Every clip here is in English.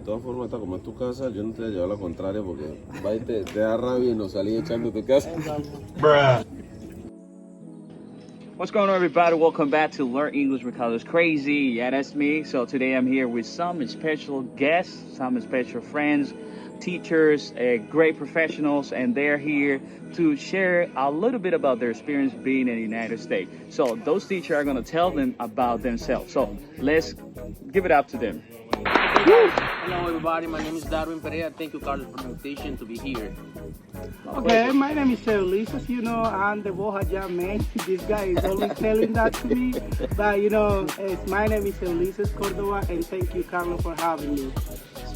De todas formas, está como es tu casa, yo no te voy a llevar la contraria porque va y te da rabia y nos salí echando tu casa. What's going on, everybody? Welcome back to Learn English because it's crazy. Yeah, that's me. So today I'm here with some special guests, some special friends, teachers, great professionals, and they're here to share a little bit about their experience being in the United States. So those teachers are going to tell them about themselves. So let's give it up to them. Hello everybody, my name is Darwin Pereira. Thank you, Carlos, for the invitation to be here. Okay, my name is Ulises. You know, I'm the Bohaja man. This guy is always telling that to me. But, you know, my name is Ulises Cordova, and thank you, Carlos, for having me.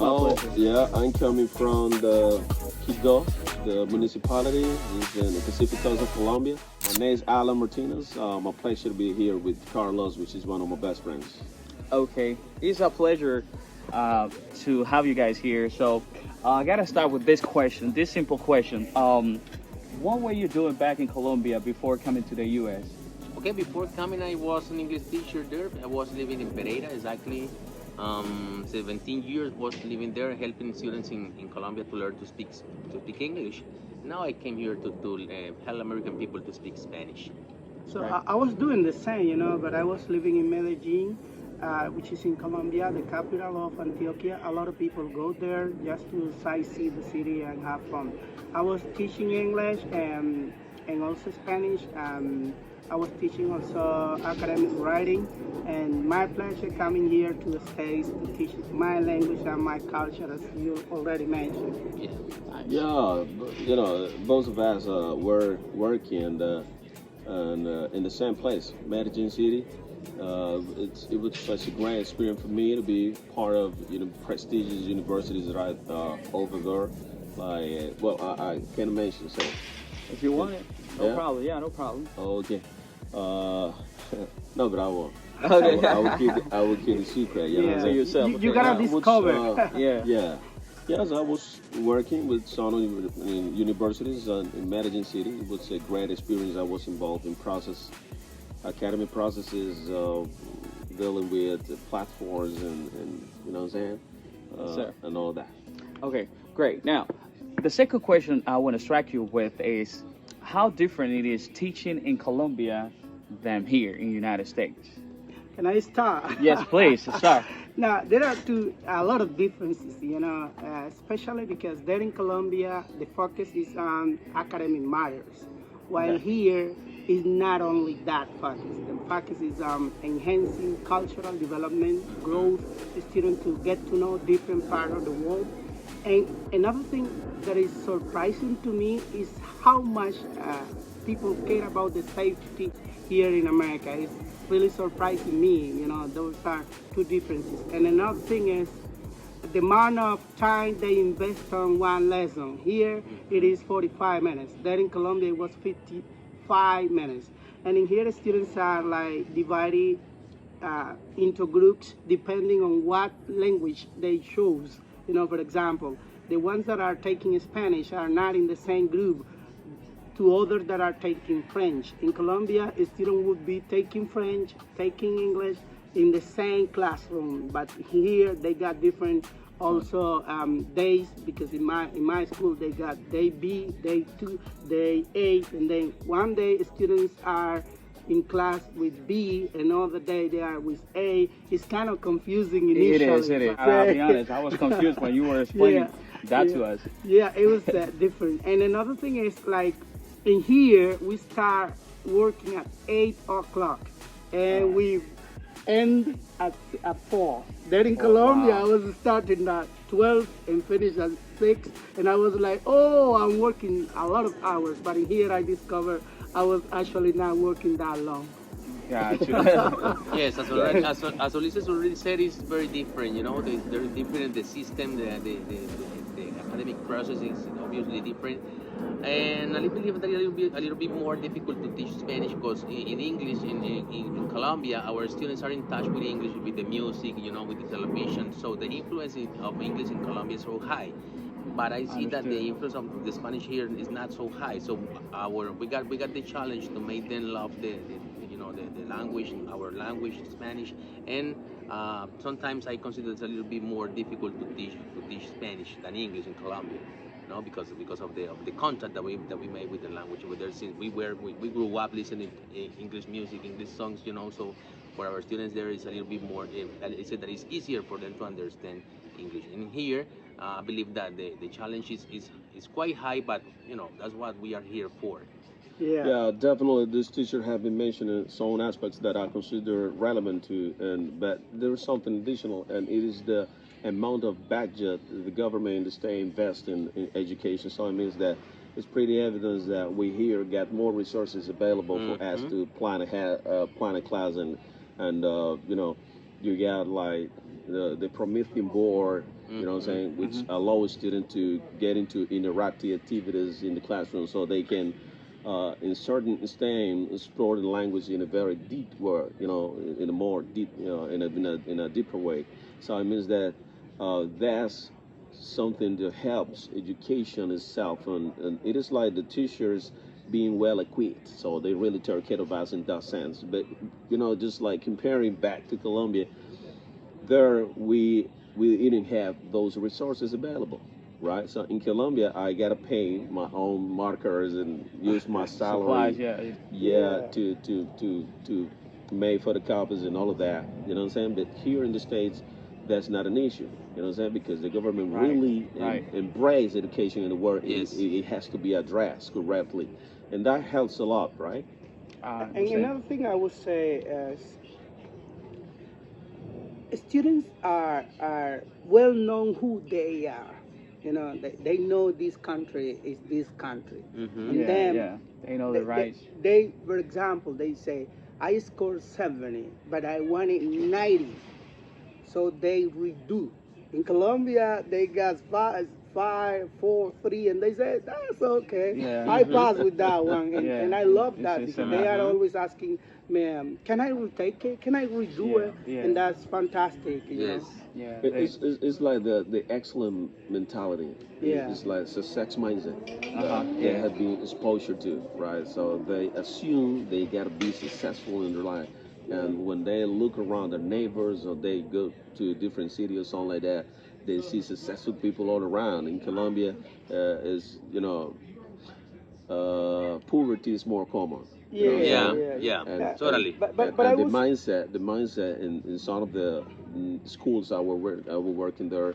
Oh, yeah, I'm coming from the Quito, the municipality. It's in the Pacific coast of Colombia. My name is Alan Martinez. My pleasure to be here with Carlos, which is one of my best friends. Okay, it's a pleasure to have you guys here. So I gotta start with this question, this simple question. What were you doing back in Colombia before coming to the U.S.? Okay, before coming, I was an English teacher there. I was living in Pereira, exactly 17 years was living there, helping students in Colombia to learn to speak English. Now I came here to help American people to speak Spanish. So Right. I was doing the same, you know, but I was living in Medellin, which is in Colombia, the capital of Antioquia. A lot of people go there just to sightsee the city and have fun. I was teaching English and also Spanish. I was teaching also academic writing, and my pleasure coming here to the States to teach my language and my culture, as you already mentioned. Yeah. Yeah, you know, both of us were working in the same place, Medellin City. It was such a great experience for me to be part of prestigious universities that I over there. Like, well, I can't mention, so. If you want it, no Yeah. problem. Yeah, no problem. Okay. No, but I won't. Okay. I will keep the secret. You know what I'm So saying? yourself. You gotta I was, discover. Yeah. Yeah. Yes, I was working with some universities in Medellin City. It was a great experience. I was involved in academic processes, dealing with platforms and you know what I'm saying? Sir. And all that. Okay, great. Now, the second question I want to strike you with is how different it is teaching in Colombia than here in the United States. Can I start? Yes, please, start. Now, there are a lot of differences, you know, especially because there in Colombia, the focus is on academic matters, while Okay. here is not only that focus. The focus is enhancing cultural development, growth, the student to get to know different parts of the world. And another thing that is surprising to me is how much people care about the safety here in America. It's really surprising me, you know, those are two differences. And another thing is the amount of time they invest on one lesson. Here it is 45 minutes. There in Colombia it was 55 minutes. And in here students are like divided into groups depending on what language they choose. You know, for example, the ones that are taking Spanish are not in the same group to others that are taking French. In Colombia, a student would be taking French, taking English in the same classroom, but here they got different also days, because in my school they got day B, day 2, day A, and then one day students are in class with B, another day they are with A. It's kind of confusing initially. It is. I'll be honest, I was confused when you were explaining that to us. Yeah, it was different. And another thing is, like, in here, we start working at 8 o'clock, and we end at 4. There in Colombia, wow. I was starting at 12 and finish at 6, and I was like, oh, I'm working a lot of hours. But in here, I discovered I was actually not working that long. Gotcha. Yes, as Ulises already said, it's very different. You know, they're different. The system, the academic process is obviously different. And I believe that a little bit more difficult to teach Spanish because in English, in Colombia, our students are in touch with English, with the music, you know, with the television. So the influence of English in Colombia is so high. But I see that the influence of the Spanish here is not so high. So we got the challenge to make them love the the language, our language, Spanish, and sometimes I consider it's a little bit more difficult to teach Spanish than English in Colombia. No, because of the contact that we made with the language over there. Since we grew up listening English music, English songs, so for our students there is a little bit more. I say that it's easier for them to understand English. And here, I believe that the challenge is quite high, but that's what we are here for. Yeah. Yeah, definitely. This teacher have been mentioning some aspects that I consider relevant to, but there is something additional, and it is the amount of budget the government and the state invest in education. So it means that it's pretty evident that we here get more resources available for us to plan a class, and you got like the Promethean board, what I'm saying, which allows students to get into interactive activities in the classroom, so they can in certain STEM explore the language in a very deep way, in a more deep, in a deeper way. So it means that that's something that helps education itself, and it is like the teachers being well equipped, so they really take care of us in that sense. But just like comparing back to Colombia, there we didn't have those resources available, right? So in Colombia, I gotta pay my own markers and use my salary, Supplies, yeah. to make photocopies and all of that. You know what I'm saying? But here in the States, that's not an issue. You know what I'm saying? Because the government really embrace education in the world. Yes. It has to be addressed correctly, and that helps a lot, right? And another thing I would say is students are well known who they are. They know this country is this country. And then they know their rights. They, for example, they say, I scored 70, but I wanted 90. So they redo. In Colombia, they got 5, 4, 3, and they say, that's okay. Yeah. I pass with that one. And I love that It's because they are always asking, ma'am, can I retake it? Can I redo it? Yeah. And that's fantastic. You know? Yeah. It's like the excellent mentality. Yeah. It's like it's a sex mindset they have been exposure to, right? So they assume they gotta be successful in their life. And when they look around their neighbors or they go to a different city or something like that, they see successful people all around. In Colombia, poverty is more common. Yeah, totally. But And the mindset in some of the schools I will work in there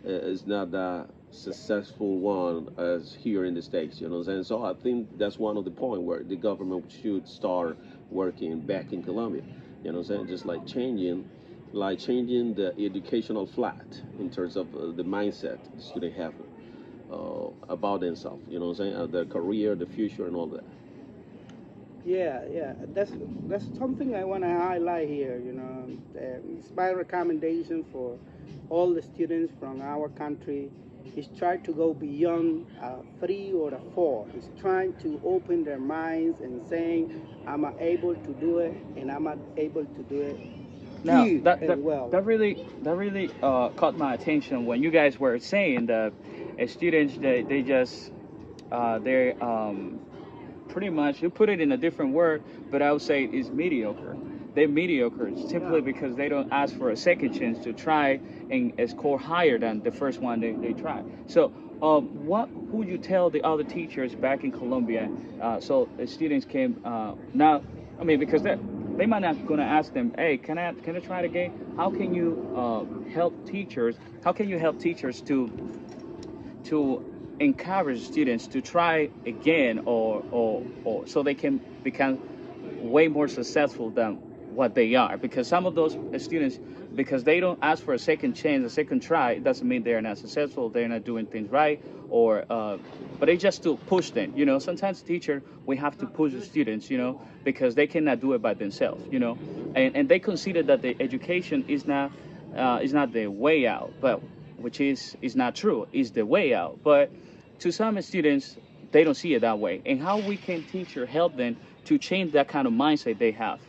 is not that successful one as here in the States. You know what I'm saying? So I think that's one of the point where the government should start working back in Colombia. You know what I'm saying? Just like changing the educational flat in terms of the mindset the student have about themselves. You know what I'm saying? Their career, the future, and all that. Yeah. That's something I want to highlight here. It's my recommendation for all the students from our country is try to go beyond a 3 or a 4. It's trying to open their minds and saying, I'm able to do it, and I'm able to do it. Now here that as well. that really caught my attention when you guys were saying that students they just they're pretty much, you put it in a different word, but I would say it's mediocre. They're mediocre simply because they don't ask for a second chance to try and score higher than the first one they try. So what would you tell the other teachers back in Colombia so the students can now, I mean, because they might not gonna ask them, hey, can I try it again? How can you help teachers to encourage students to try again or so they can become way more successful than what they are? Because some of those students, because they don't ask for a second chance, a second try, it doesn't mean they're not successful, they're not doing things right, or but they just to push them. Sometimes teacher, we have to push the students, because they cannot do it by themselves, and they consider that the education is not the way out, but which is not true, is the way out. But to some students, they don't see it that way. And how we can teacher help them to change that kind of mindset they have?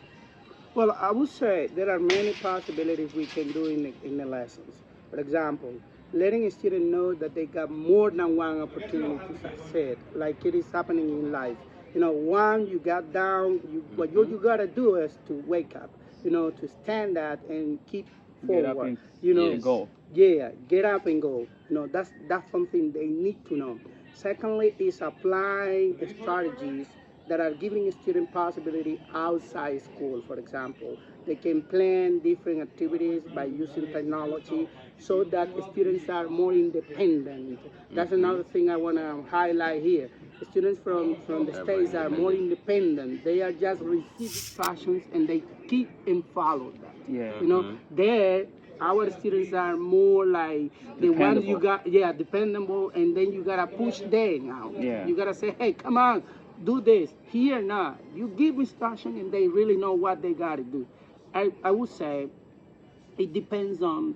Well, I would say there are many possibilities we can do in the lessons. For example, letting a student know that they got more than one opportunity to succeed, like it is happening in life. One, you got down. What you gotta do is to wake up. To stand up and keep Get up forward. and go. Yeah, get up and go. That's something they need to know. Secondly, is applying strategies that are giving student possibility outside school. For example, they can plan different activities by using technology so that students are more independent. That's another thing I want to highlight here. Students from the States are more independent. They are just receive instructions and they keep and follow that. Yeah. There our students are more like the ones you got, dependable, and then you gotta push them now. Yeah. You gotta say, hey, come on, do this. Here now, you give instruction and they really know what they gotta do. I would say it depends on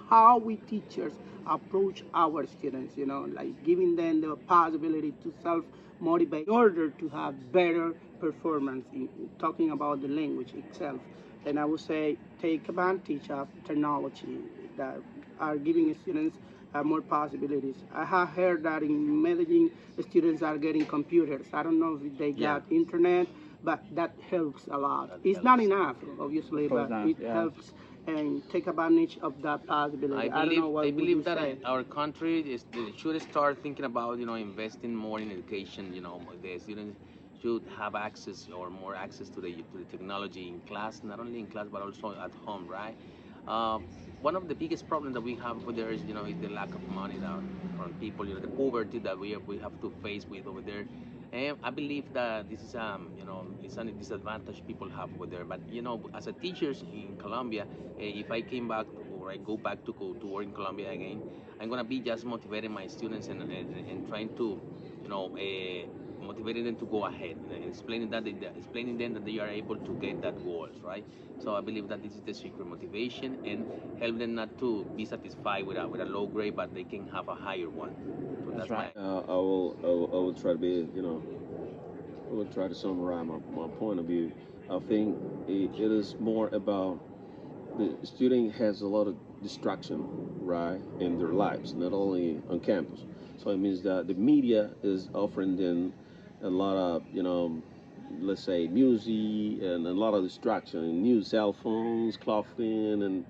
how we teachers approach our students, like giving them the possibility to self-motivate in order to have better performance in talking about the language itself. And I would say take advantage of technology that are giving students more possibilities. I have heard that in Medellin, the students are getting computers. I don't know if they got internet, but that helps a lot. It's not enough, obviously, but it helps and take advantage of that possibility. I believe that our country should start thinking about investing more in education. The students should have access or more access to the technology in class, not only in class but also at home, right? Uh, One of the biggest problems that we have over there is the lack of money that from people, the poverty that we have to face with over there. And I believe that this is it's a disadvantage people have over there. But as a teachers in Colombia, if I came back or I go back to work in Colombia again, I'm gonna be just motivating my students and trying to motivating them to go ahead, explaining them that they are able to get that goals, right? So I believe that this is the secret motivation and help them not to be satisfied with a low grade, but they can have a higher one. So that's right. I will try to be, I will try to summarize my point of view. I think it is more about the student has a lot of distraction, right, in their lives, not only on campus. So it means that the media is offering them a lot of, let's say music and a lot of distraction, new cell phones, clothing, and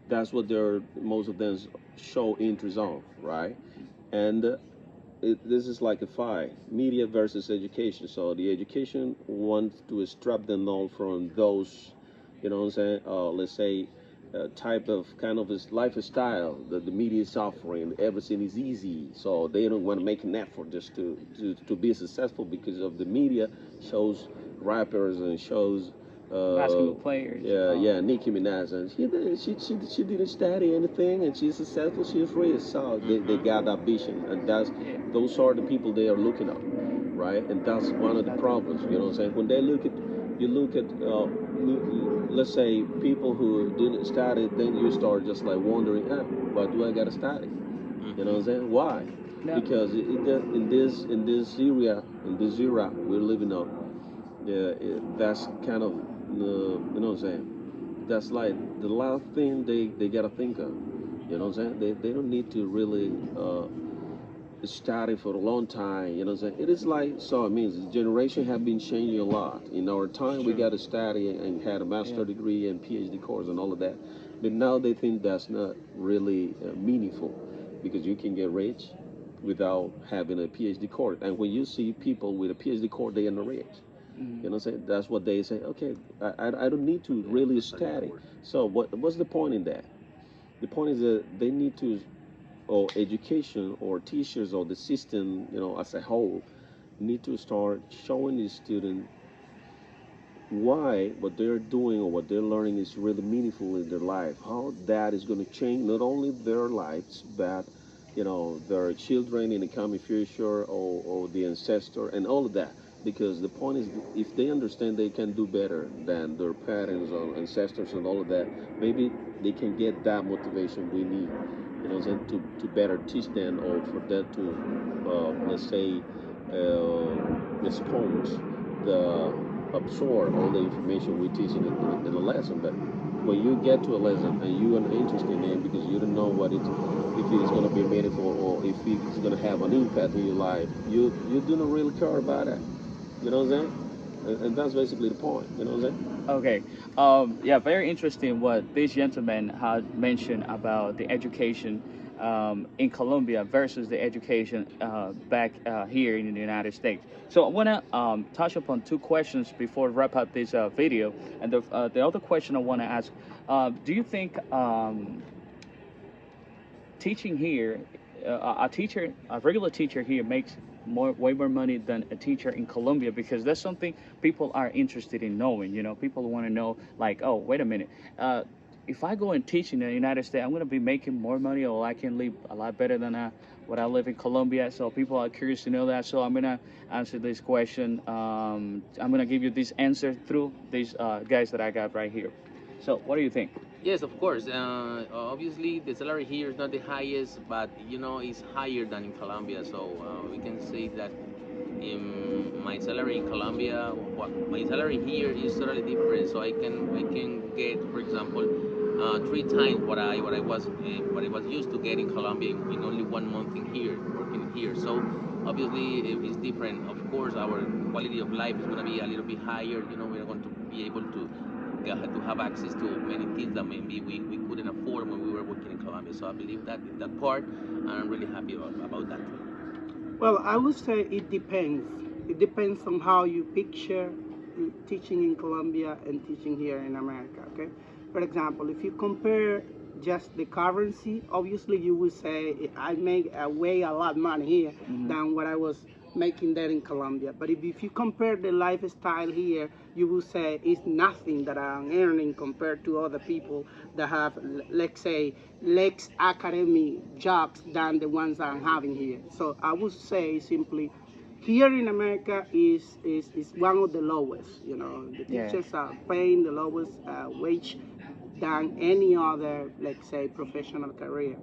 that's what they're most of them show interest on, right? And this is like a fight, media versus education. So the education wants to strap them all from those, what I'm saying, let's say, type of kind of this lifestyle that the media is offering. Everything is easy, so they don't want to make an effort just to be successful because of the media shows rappers and shows basketball players. Yeah, Nicki Minaj, and she didn't study anything, and she's successful. She's rich, so they got that vision, and those are the people they are looking at, right? And that's one of the problems. You know what I'm saying? When they look at let's say people who didn't study, then you start just like wondering, why do I gotta study? You know what I'm saying? Why? No. Because in this era we're living on, that's kind of you know what I'm saying? That's like the last thing they gotta think of. You know what I'm saying? They don't need to really study for a long time. You know what I'm saying? It is like, so it means the generation have been changing a lot. In our time, we got to study and had a master degree and PhD course and all of that. But now they think that's not really meaningful because you can get rich without having a PhD course. And when you see people with a PhD course, they are not rich. You know what I'm saying? That's what they say. Okay, I don't need to really study. So what's the point in that? The point is that they need to, or education or teachers or the system, as a whole, need to start showing the student why what they're doing or what they're learning is really meaningful in their life. How that is going to change not only their lives, but their children in the coming future or the ancestor and all of that. Because the point is, if they understand they can do better than their parents or ancestors and all of that, maybe they can get that motivation we need, to better teach them or for them to, let's say, respond, absorb all the information we teach in a lesson. But when you get to a lesson and you are interested in it because you don't know if it is going to be meaningful or if it's going to have an impact in your life, you do not really care about it. You know what I'm saying? And that's basically the point. You know what I'm saying? Okay. Yeah, very interesting what this gentleman had mentioned about the education in Colombia versus the education back here in the United States. So I want to touch upon two questions before wrap up this video. And the other question I want to ask, do you think teaching here, a regular teacher here makes way more money than a teacher in Colombia? Because that's something people are interested in knowing. You know, people want to know, like, oh, wait a minute, if I go and teach in the United States, I'm going to be making more money, or I can live a lot better than what I live in Colombia. So people are curious to know that. So I'm going to answer this question. I'm going to give you this answer through these guys that I got right here. So what do you think? Yes, of course. Obviously, the salary here is not the highest, but you know, it's higher than in Colombia. So we can say that in my salary in Colombia, my salary here is totally different. So I can get, for example, 3 times what I was used to get in Colombia in only 1 month in here working here. So obviously it's different. Of course, our quality of life is going to be a little bit higher. You know, we're going to be able to have access to many things that maybe we couldn't afford when we were working in Colombia. So I believe that part, and I'm really happy about that. Well, I would say it depends. It depends on how you picture teaching in Colombia and teaching here in America. Okay, for example, if you compare just the currency, obviously you would say I make way a lot money here than what I was making there in Colombia. But if you compare the lifestyle here, you will say it's nothing that I'm earning compared to other people that have, let's say, less academic jobs than the ones I'm having here. So I would say simply, here in America is one of the lowest. You know, the Yeah. teachers are paying the lowest wage than any other, let's say, professional career.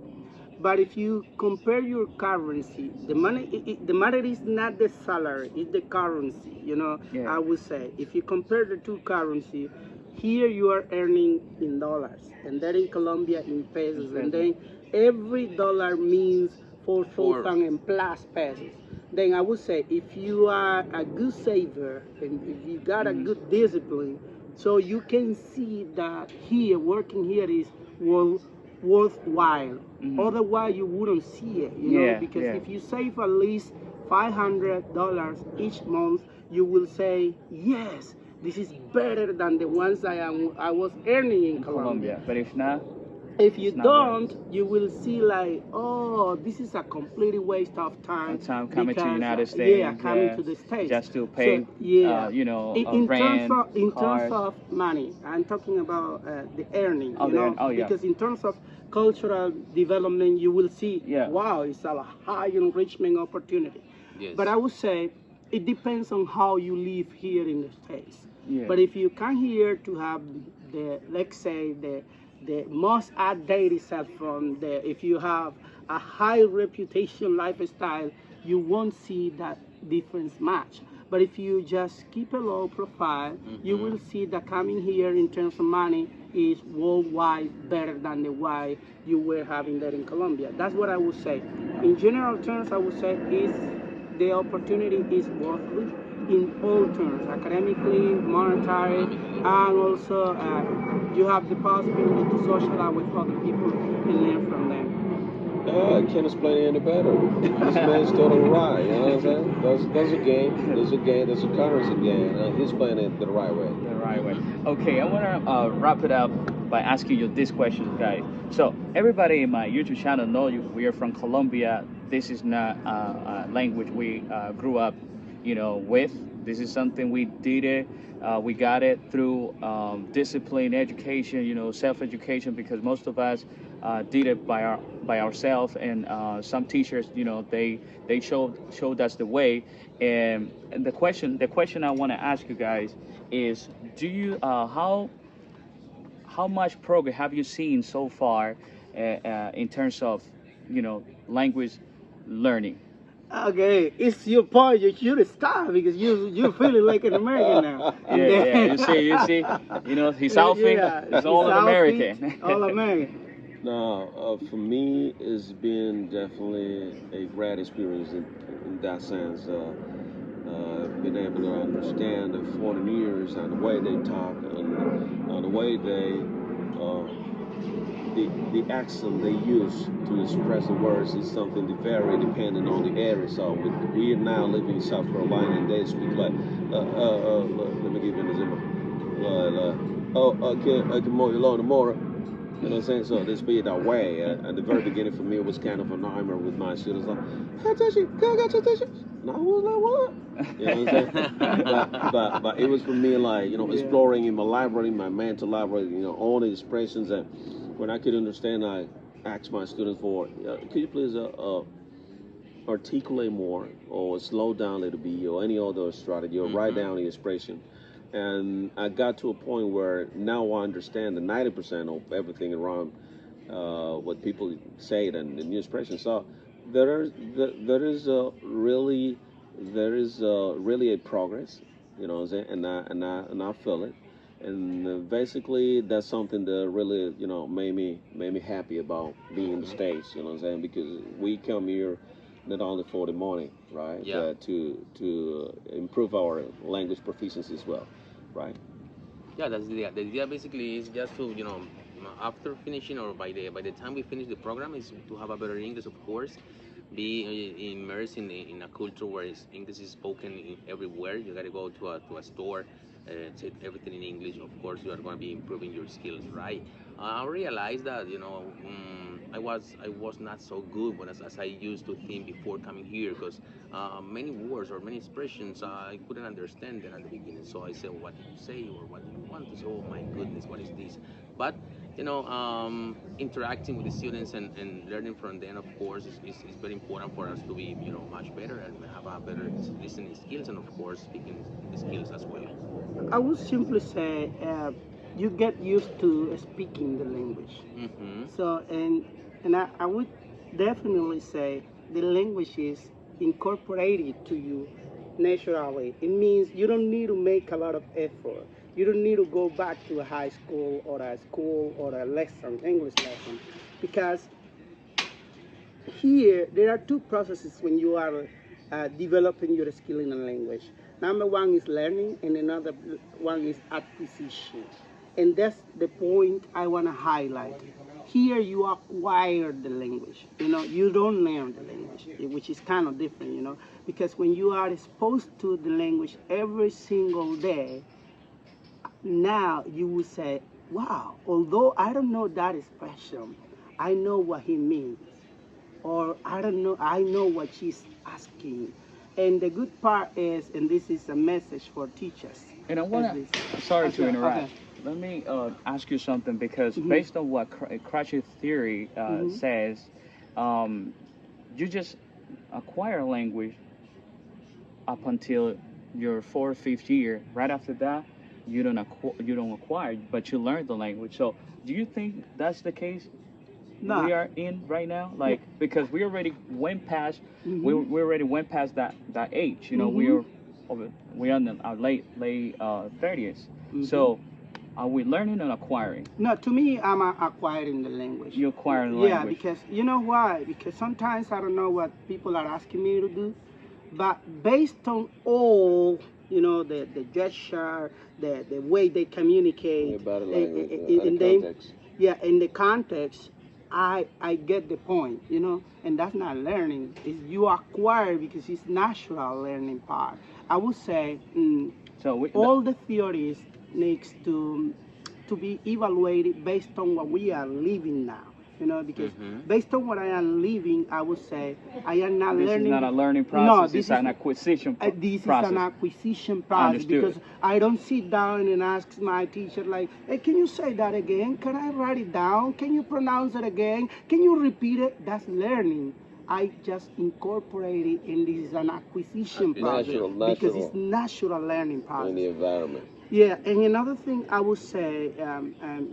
But if you compare your currency, the money, the matter is not the salary, it's the currency. You know, Yeah. I would say if you compare the two currency, here you are earning in dollars, and then in Colombia in pesos, and then every dollar means 4,000 plus pesos. Then I would say if you are a good saver and if you got a good discipline, so you can see that here working here is worthwhile. Otherwise, you wouldn't see it, you know, Yeah, because yeah. if you save at least $500 each month, you will say, yes, this is better than the ones I was earning in Colombia. But if not, If you it's not right. don't, you will see like, oh, this is a complete waste of time. Time coming to because, United States, yeah, coming to the States. just to pay, So, yeah. you know, In rent, terms cars. of money, I'm talking about the earning, Oh, you know, oh, yeah. because in terms of cultural development, you will see, Yeah. wow, it's a high enrichment opportunity. Yes. But I would say it depends on how you live here in the States. Yeah. But if you come here to have let's say, the most outdated cell phone, if you have a high reputation lifestyle, you won't see that difference much. But if you just keep a low profile, you will see that coming here in terms of money is worldwide better than the way you were having there in Colombia. That's what I would say. In general terms, I would say the opportunity is worth it in all terms, academically, monetary, and also you have the possibility to socialize with other people and learn from them. I can't explain it any better. This man's totally right. You know what I'm saying? There's a game. There's a game. There's a currency game. He's playing it the right way. The right way. Okay, I want to wrap it up by asking you this question, guys. So everybody in my YouTube channel knows we are from Colombia. This is not a language we grew up, you know, with. This is something we did it. We got it through discipline, education, you know, self-education, because most of us did it by ourselves, and some teachers, you know, they showed us the way. And the question I want to ask you guys is, do you how much progress have you seen so far in terms of, you know, language learning? Okay, it's your point. You should stop because you're feeling like an American now. Yeah. You see, you know, his outfit is all an American. All American. Now, for me, it's been definitely a great experience in that sense. been able to understand the foreigners and the way they talk and the way they the accent they use to express the words is something that vary depending on the area. So we are now living in South Carolina and they speak like let me give you an example. Okay, more along tomorrow. You know what I'm saying? So they speak that way. At the very beginning for me it was kind of a nightmare with my students like, hey Tisha, can I get your tissues? And I was like, what? You know what I'm saying? but it was for me like, exploring in my library, my mental library, all the expressions, and when I could understand, I asked my students for, could you please articulate more or slow down a little bit or any other strategy or write down the expression. And I got to a point where now I understand the 90% of everything around what people say and the new expression. So there is really a progress, you know what I'm saying? And I feel it. And basically that's something that really made me happy about being in the States, you know what I'm saying? Because we come here not only for the money, right? Yeah. To improve our language proficiency as well, right? Yeah, that's the idea. The idea basically is just to, after finishing or by the time we finish the program, is to have a better English, of course. Be immersed in a culture where English is spoken everywhere. You gotta go to a store, take everything in English. Of course, you are gonna be improving your skills, right? I realized that I was not so good as I used to think before coming here because many words or many expressions I couldn't understand them at the beginning. So I said, "What did you say?" or "What do you want to say?" "Oh my goodness, what is this?" But interacting with the students and learning from them, of course, is very important for us to be, much better and have a better listening skills and, of course, speaking skills as well. I would simply say you get used to speaking the language. Mm-hmm. So, I would definitely say the language is incorporated to you naturally. It means you don't need to make a lot of effort. You don't need to go back to a high school or a lesson, English lesson, because here there are two processes when you are developing your skill in a language. Number one is learning, and another one is acquisition. And that's the point I want to highlight. Here you acquire the language. You don't learn the language, which is kind of different, because when you are exposed to the language every single day, now you will say, wow, although I don't know that expression, I know what he means. Or I don't know, I know what she's asking. And the good part is, and this is a message for teachers. And I want to, sorry to interrupt. Okay. Let me ask you something because based on what Crutch's theory says, you just acquire language up until your 4th or 5th year. Right after that, you don't acquire, but you learn the language. So do you think that's the case? No. We are in right now, because we already went past we already went past that age. We're in our late 30s. So are we learning and acquiring? No, to me, I'm acquiring the language. You acquiring the language? Yeah, because you know why? Because sometimes I don't know what people are asking me to do, but based on all the gesture, the way they communicate, Body language, in context. In the context. I get the point, and that's not learning. It's you acquire because it's natural learning part. I would say all the theories needs to be evaluated based on what we are living now. Because based on what I am living, I would say I am not learning. This is not a learning process. No, this is an acquisition process. This is an acquisition process because I don't sit down and ask my teacher like, "Hey, can you say that again? Can I write it down? Can you pronounce it again? Can you repeat it?" That's learning. I just incorporate it, and this is an acquisition process because it's natural learning process. In the environment. Yeah, and another thing I would say,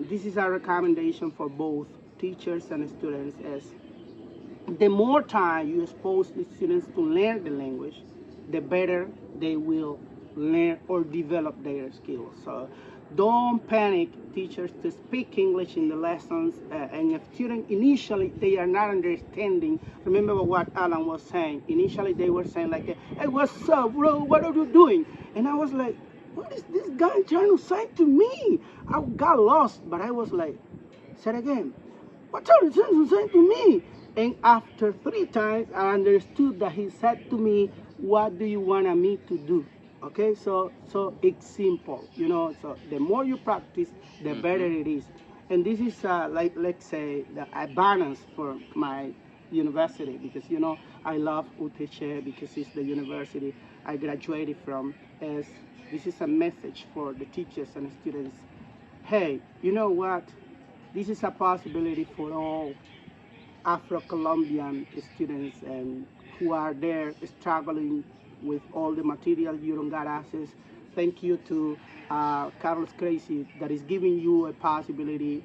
this is a recommendation for both teachers and students, is the more time you expose the students to learn the language, the better they will learn or develop their skills. So don't panic, teachers, to speak English in the lessons. And if students initially they are not understanding, remember what Alan was saying. Initially they were saying like, "Hey, what's up, bro? What are you doing?" And I was like, "What is this guy trying to say to me?" I got lost, but I was like, "Say it again. What are you trying to say to me?" And after 3 times, I understood that he said to me, "What do you want me to do?" Okay, so it's simple, you know. So the more you practice, the better it is. And this is like, let's say, a balance for my university, because you know I love UTC because it's the university I graduated from. As this is a message for the teachers and students. Hey, you know what? This is a possibility for all Afro-Colombian students and who are there struggling with all the material you don't got access. Thank you to Carlos Crazy that is giving you a possibility,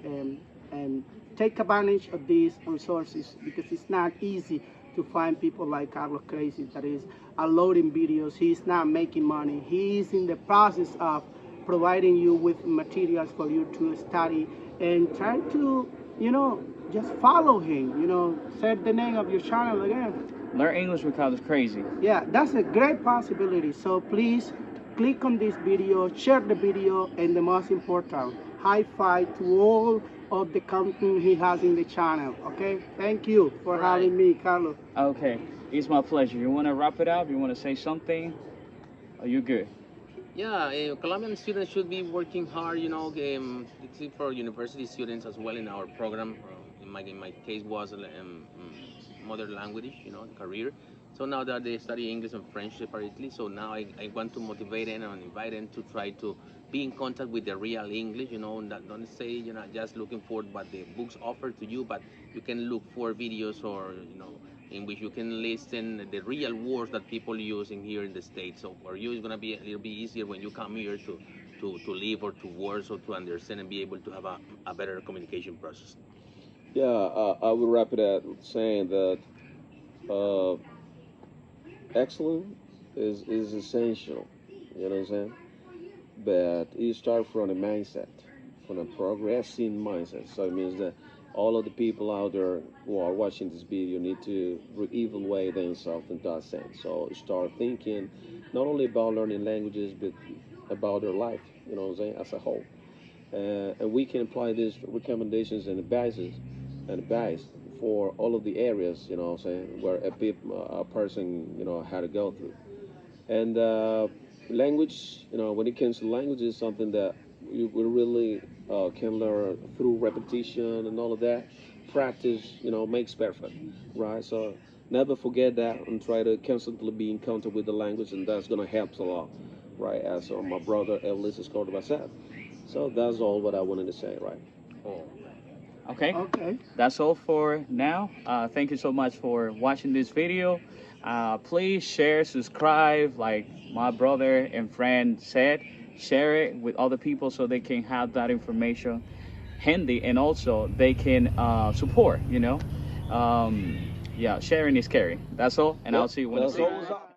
and take advantage of these resources, because it's not easy to find people like Carlos Crazy that is uploading videos. He's not making money. He is in the process of providing you with materials for you to study, and try to, you know, just follow him. You know, say the name of your channel again. Learn English with Carlos Crazy. Yeah, that's a great possibility. So please click on this video, share the video, and the most important, high five to all of the content he has in the channel. Okay, thank you for having me, Carlos. Okay, it's my pleasure. You want to wrap it up? You want to say something? Are you good? Yeah, Colombian students should be working hard. You know, it's for university students as well in our program. In my case was mother language, you know, career. So now that they study English and French separately, so now I want to motivate them and invite them to try to be in contact with the real English, you know, don't say you're not just looking for what the books offer to you, but you can look for videos, or, you know, in which you can listen the real words that people using here in the States. So for you, it's going to be a little bit easier when you come here to live or to work or to understand and be able to have a better communication process. Yeah, I would wrap it up saying that excellence is essential. You know what I'm saying? But you start from a mindset, from a progressing mindset. So it means that all of the people out there who are watching this video need to re-evaluate themselves in that sense. So start thinking not only about learning languages, but about their life, you know what I'm saying, as a whole. And we can apply these recommendations and advice for all of the areas, you know what I'm saying, where a person, you know, had to go through. And language, you know, when it comes to language, is something that you really can learn through repetition and all of that. Practice, you know, makes perfect, right? So never forget that, and try to constantly be in contact with the language, and that's going to help a lot, right? As my brother Ulysses Cordova said. So that's all what I wanted to say, right? Oh. Okay. Okay. That's all for now. Thank you so much for watching this video. Please share, subscribe, like my brother and friend said. Share it with other people so they can have that information handy, and also they can support, you know. Yeah, sharing is caring. That's all, and I'll see you when I see you. That's all.